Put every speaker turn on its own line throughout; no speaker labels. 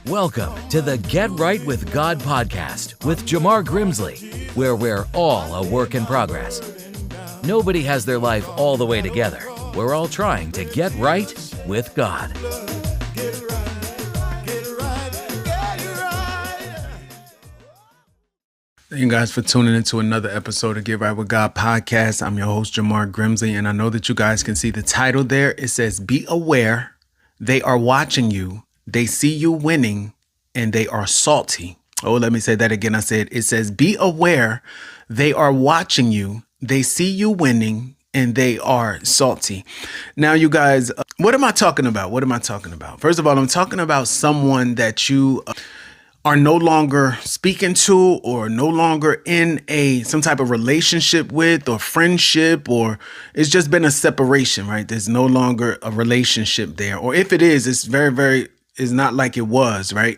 Welcome to the Get Right with God podcast with Jamar Grimsley, where we're all a work in progress. Nobody has their life all the way together. We're all trying to get right with God.
Thank you guys for tuning into another episode of Get Right with God podcast. I'm your host, Jamar Grimsley, and I know that you guys can see the title there. It says, "Be aware, they are watching you. They see you winning, and they are salty." Oh, let me say that again. It says, "Be aware, they are watching you. They see you winning, and they are salty." Now, you guys, what am I talking about? First of all, I'm talking about someone that you are no longer speaking to, or no longer in some type of relationship with, or friendship, or it's just been a separation, right? There's no longer a relationship there. Or if it is, it's it's not like it was, right?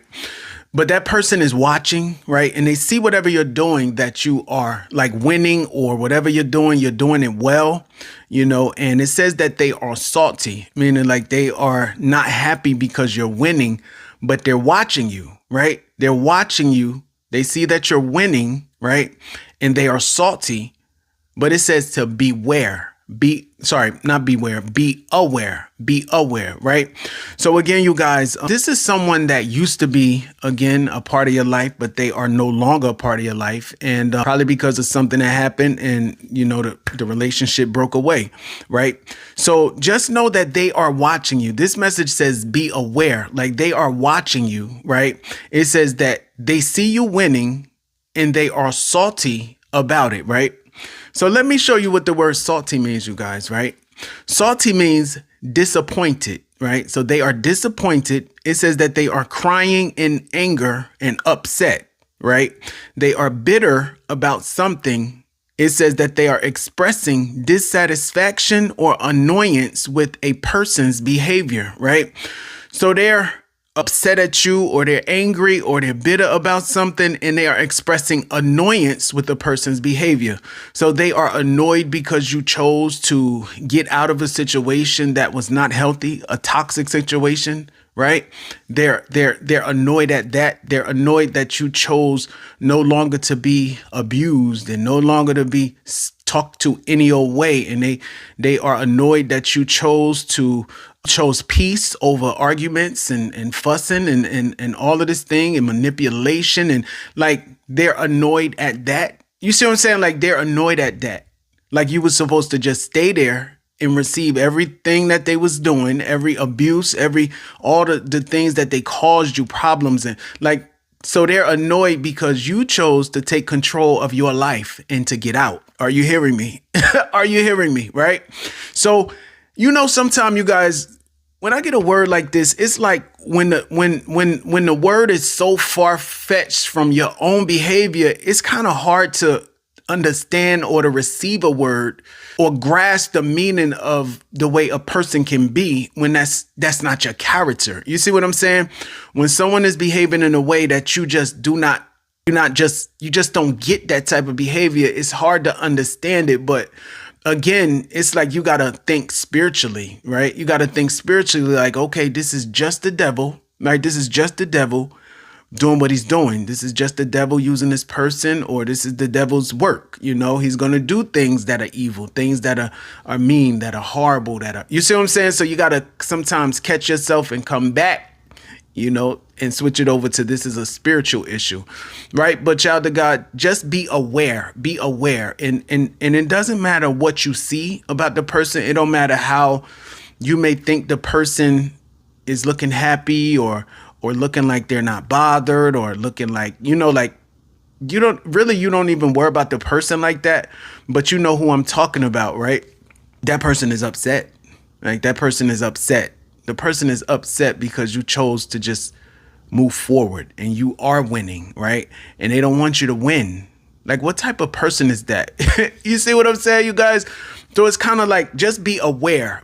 But that person is watching, right? And they see whatever you're doing, that you are like winning, or whatever you're doing it well, and it says that they are salty, meaning like they are not happy because you're winning, but they're watching you, right? They're watching you. They see that you're winning, right? And they are salty, but it says to beware. Be aware, right? So again, you guys, this is someone that used to be, again, a part of your life, but they are no longer a part of your life. And probably because of something that happened, and, the relationship broke away, right? So just know that they are watching you. This message says, be aware, like they are watching you, right? It says that they see you winning, and they are salty about it, right? So let me show you what the word salty means, you guys, right? Salty means disappointed, right? So they are disappointed. It says that they are crying in anger and upset, right? They are bitter about something. It says that they are expressing dissatisfaction or annoyance with a person's behavior, right? So they're upset at you, or they're angry, or they're bitter about something, and they are expressing annoyance with the person's behavior. So they are annoyed because you chose to get out of a situation that was not healthy, a toxic situation, right? They're annoyed at that. They're annoyed that you chose no longer to be abused, and no longer to be talked to any old way. And they are annoyed that you chose peace over arguments and fussing and all of this thing and manipulation. And like, they're annoyed at that. You see what I'm saying? Like, they're annoyed at that. Like, you were supposed to just stay there and receive everything that they was doing, every abuse, all the things that they caused you problems. And like, so they're annoyed because you chose to take control of your life and to get out. Are you hearing me? Are you hearing me? Right? So, sometimes, you guys, when I get a word like this, it's like when the word is so far-fetched from your own behavior, it's kind of hard to understand or to receive a word or grasp the meaning of the way a person can be when that's not your character. You see what I'm saying? When someone is behaving in a way that you just don't get that type of behavior, it's hard to understand it. But again, it's like you got to think spiritually, right? You got to think spiritually, like, okay, this is just the devil, right? This is just the devil doing what he's doing. This is just the devil using this person, or this is the devil's work. He's going to do things that are evil, things that are mean, that are horrible, you see what I'm saying? So you got to sometimes catch yourself and come back, and switch it over to this is a spiritual issue, right? But child of God, just be aware. And it doesn't matter what you see about the person. It don't matter how you may think the person is looking happy, or looking like they're not bothered, or looking like, like you don't even worry about the person like that, but you know who I'm talking about, right? That person is upset. Like, that person is upset. The person is upset because you chose to just move forward, and you are winning, right? And they don't want you to win. Like, what type of person is that? You see what I'm saying, you guys? So it's kind of like, just be aware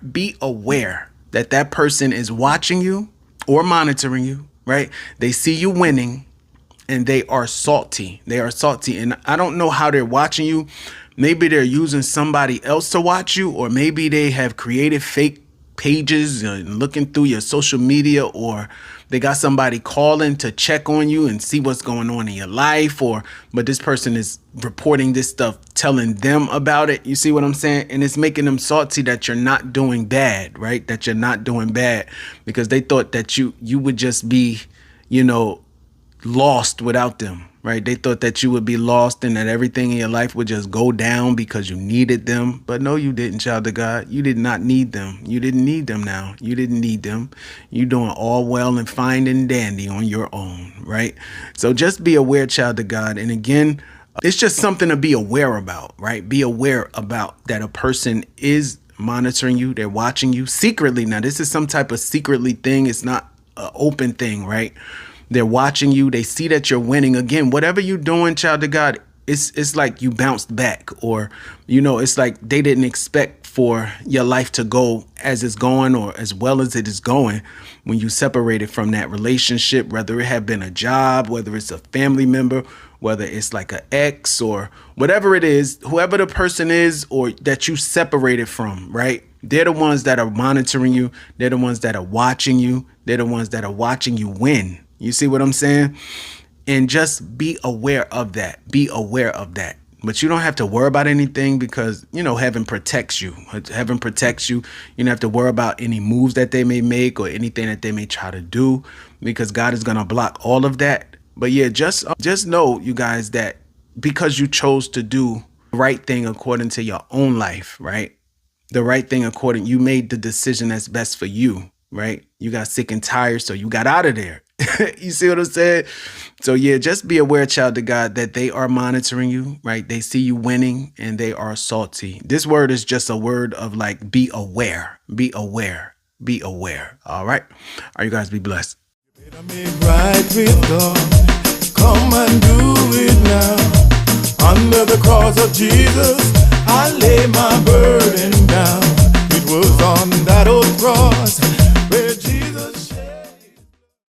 that that person is watching you or monitoring you, right? They see you winning, and they are salty. And I don't know how they're watching you. Maybe they're using somebody else to watch you, or maybe they have created fake pages and looking through your social media, or they got somebody calling to check on you and see what's going on in your life, but this person is reporting this stuff, telling them about it. You see what I'm saying? And it's making them salty that you're not doing bad, right? That you're not doing bad, because they thought that you would just be, lost without them, right? They thought that you would be lost and that everything in your life would just go down because you needed them. But no, you didn't, child of God. You did not need them. You didn't need them now. You didn't need them. You're doing all well and fine and dandy on your own, right? So just be aware, child of God. And again, it's just something to be aware about, right? Be aware about that a person is monitoring you. They're watching you secretly. Now, this is some type of secretly thing. It's not an open thing, right? They're watching you. They see that you're winning. Again, whatever you're doing, child of God, it's like you bounced back, or, it's like they didn't expect for your life to go as it's going or as well as it is going when you separated from that relationship, whether it had been a job, whether it's a family member, whether it's like an ex or whatever it is, whoever the person is or that you separated from, right? They're the ones that are monitoring you. They're the ones that are watching you. They're the ones that are watching you win. You see what I'm saying? And just be aware of that. Be aware of that. But you don't have to worry about anything because, heaven protects you. Heaven protects you. You don't have to worry about any moves that they may make or anything that they may try to do, because God is going to block all of that. But yeah, just know, you guys, that because you chose to do the right thing according to your own life, right? The right thing you made the decision that's best for you, right? You got sick and tired, so you got out of there. You see what I'm saying? So yeah, just be aware, child of God, that they are monitoring you, right? They see you winning and they are salty. This word is just a word of like, be aware, be aware, be aware. All right. All right, you guys be blessed.
Right with God. Come and do it now. Under the cross of Jesus, I lay my burden down. It was on that old cross